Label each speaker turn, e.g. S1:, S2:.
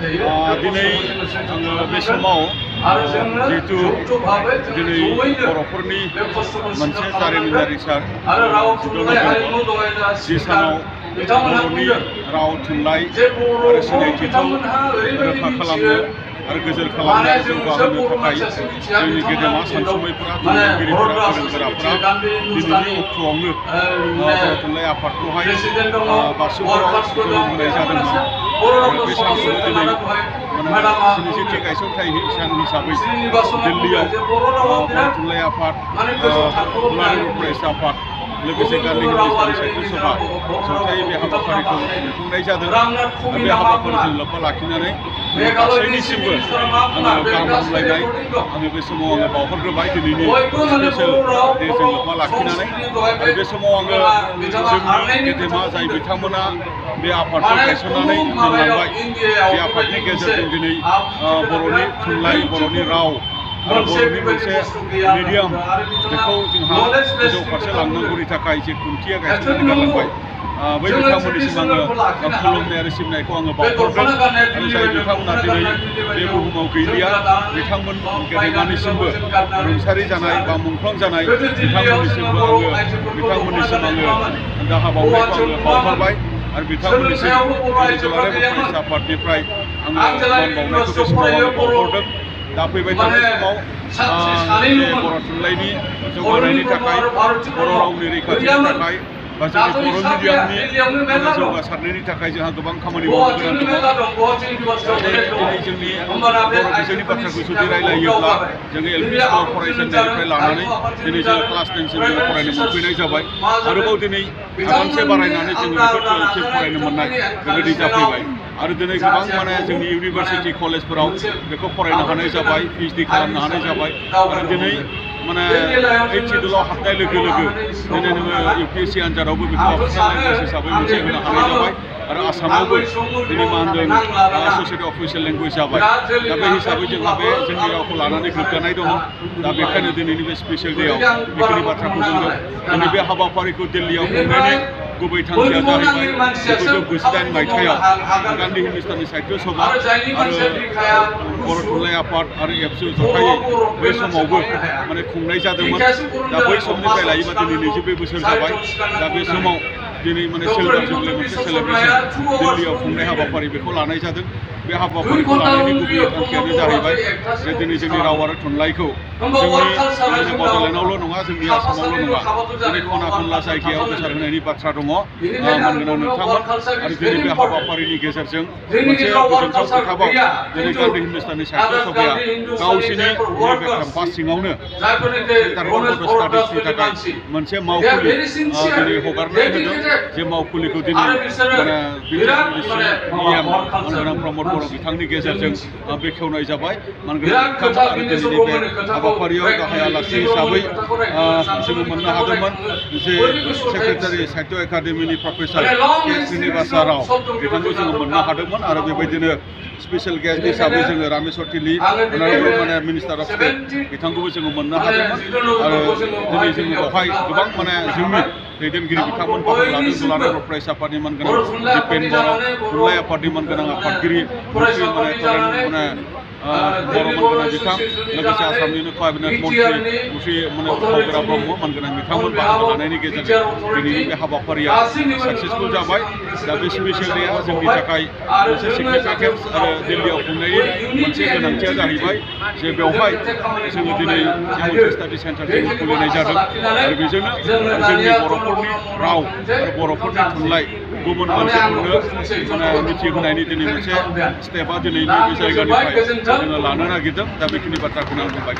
S1: दिनै आङो बे समाव जिहेतु दिनै बर'फोरनि मोनसे जारिमिनारि सान 10 सानाव बर'नि राव थुनलाइ आरो सिनायथिखौ रोखा खालामनो आरो गोजोर खालामनो जौगाहोनो थाखाय जोंनि गेदेमा सानसुमैफोरा थुनलाइगिरिफोरा गोरों-गोराफोरा दिनैनि अक्ट'आवनो बर' थुनलाइ आफादखौहाय बासुगावआव जोनोम होनाय जादोंमोन आरो बे सानखौ दिनै 70थि गायसनथाय सान हिसाबै दिल्लीयाव बर' थुनलाइ आफाद दुलाराय फरायसा आफाद लोगोसे गान्धी हिन्दुस्तानी साहित्य सभा जथायै बे हाबाफारिखौ खुंनाय जादों। बे हाबाफारिजों लोब्बा लाखिनानै गासैनिसिमबो आङो गाहाम हामलायनाय आङो बे समाव आङो बावहरग्रोबाय दिनैनि स्पेसियेल डेजों लोब्बा लाखिनानै आरो बे समाव आङो जोंनि गेदेमा जाय बिथांमोना बे आफादखौ गायसननानै दोनलांबाय बे आफादनि गेजेरजों दिनै बर'नि थुनलाइ बर'नि राव आरो बर'नि मोनसे मिडियाम बेखौ जोंहा गोजौ फारसे लांनांगौनि थाखाय जे खुन्थिया गायसननानै गालांबाय बै बिथांमोननिसिम आङो खुलुमनाय आरो सिबिनायखौ आङो बावहरदों आरो जाय बिथांमोना दिनै बे बुहुमाव गैलिया बिथांमोन गेदेमानिसिमबो रुंसारि जानाय बा मुंख्लं जानाय बिथांमोननिसिम आङो दाहा बावनायखौ आङो बावहरबाय आरो बिथांमोननिसिम दुलाराय फरायसा आफादनिफ्राय आङो मान बावनायखौ बे समाव आङो बावहरदों। दा फैबाय थानाय समाव बर' थुनलाइनि जौगानायनि थाखाय बर' रावनि रैखाथिनि थाखाय बा जोंनि बर' मिडियामनि जौगासारनायनि थाखाय जोंहा गोबां खामानि मावनो गोनां दङ। दिनै जोंनि बर' बिजोंनि बाथ्राखौ जुदि रायलायोब्ला जोङो एलपि स्कुलाव फरायजेननायनिफ्राय लानानै दिनै जोङो क्लास 10सिम जोङो फरायनो मोनफैनाय जाबाय आरोबाव दिनै आगानसे बारायनानै जोङो बेखौ 12सिम फरायनो मोननाय बेबायदि जाफैबाय आरो दिनै गोबां जोंनि इउनिभारसिटि कलेजफोराव बेखौ फरायनो हानाय जाबाय PhD खालामनो हानाय जाबाय आरो दिनै 8th शेड्युलाव हाबनाय लोगो लोगो दिनै नोङो UPSC आनजादावबो बेखौ अफिसियेल लेंगुवेज हिसाबै मोनसे होनो हानाय जाबाय आरो आसामावबो दिनै मा होनदों एस'सिएटेड अफिसियेल लेंगुवेज जाबाय। दा बे हिसाबै जोंहा बे जोंनि रावखौ लानानै गोग्गानाय दङ। दा बेखायनो दिनैनि बे स्पेसियेल डेआव बेखिनि बाथ्राखौ बुंदों। दिनै बे हाबाफारिखौ दिल्लीयाव खुंनायनि गुबै थांखिया जाहैबाय 1992 मायथाइयाव गान्धी हिन्दुस्तानी साहित्य सभा आरो बर' थुनलाइ आफाद आरो एबसु जथायै बै समावबो खुंनाय जादोंमोन। दा बै समनिफ्राय लायोबा दिनै 22 बोसोर जाबाय। दा बे समाव दिनै सिलभार जुबलि मोनसे सेलेब्रेसन दिल्लीयाव खुंनाय हाबाफारि बेखौ लानाय जादों। बे हाबाफारिखौ लानायनि गुबै थांखियानो जाहैबाय जे दिनै जोंनि राव आरो थुनलाइखौ जोंनि बड'लेण्डआवल' नङा जोंनि आसामावल' नङा दिनै खना खनला जायगायाव गोसार होनायनि बाथ्रा दङ। मानगोनां नोंथांमोन आरो दिनै बे हाबाफारिनि गेजेरजों मोनसे गोजोनथाव खोथाबाव दिनै गान्धी हिन्दुस्तानी साहित्य सभाया गावसिनि नैबे केम्पास सिङावनो सेन्टार फर बड' स्टाडिजनि थाखाय मोनसे मावखुलि दिनै हगारनाय होदों। जे मावखुलिखौ दिनै मानगोनां प्रमद बर' बिथांनि गेजेरजों बेखेवनाय जाबाय। मानगोनां बिथांमोन आरो दिनैनि बे हाबाफारियाव गाहाय आलासि हिसाबै जोङो मोननो हादोंमोन जे सेक्रेटारि साहित्य एकाडेमिनि प्रफेसार के श्रीनिवासा राव बिथांखौ जोङो मोननो हादोंमोन आरो बेबायदिनो स्पेसियेल गेस्ट हिसाबै जोङो रामेश्वर तिलि मिनिस्टार अफ स्टेट बिथांखौबो जोङो मोननो हादोंमोन आरो दिनै जोङो बेवहाय गोबां जोंनि दैदेनगिरि बिथांमोन बाहागो लादों। दुलाराय फरायसा आफादनि मानगोनां दिपेन बर' थुनलाइ आफादनि मानगोनां आफादगिरि बर' मानगोनां बिथां लोगोसे आसामनिनो केबिनेट मन्त्रि उपेन्द्र ब्रह्म मानगोनां बिथांमोन बाहागो लानायनि गेजेरजों दिनैनि बे हाबाफारिया साक्सेसफुल जाबाय। दा बे स्पेसियेल डेआ जोंनि थाखाय मोनसे सिगनिफिकेन्स आरो दिल्लीयाव खुंनायनि मोनसे गोनांथिया जाहैबाय जे बेवहाय जोङो दिनै मोनसे स्टाडि सेन्टार जों खुलिनाय जादों आरो बेजोंनो जोंनि बर'फोरनि राव आरो बर'फोरनि थुनलाइ गुबुन मानसिफोरनो मिथिहोनायनि दिनै मोनसे स्टेपआ दिनैनि बे जायगानिफ्राय जोङो लानो नागिरदों। दा बेखिनि बाथ्राखौनो आं बुंबाय।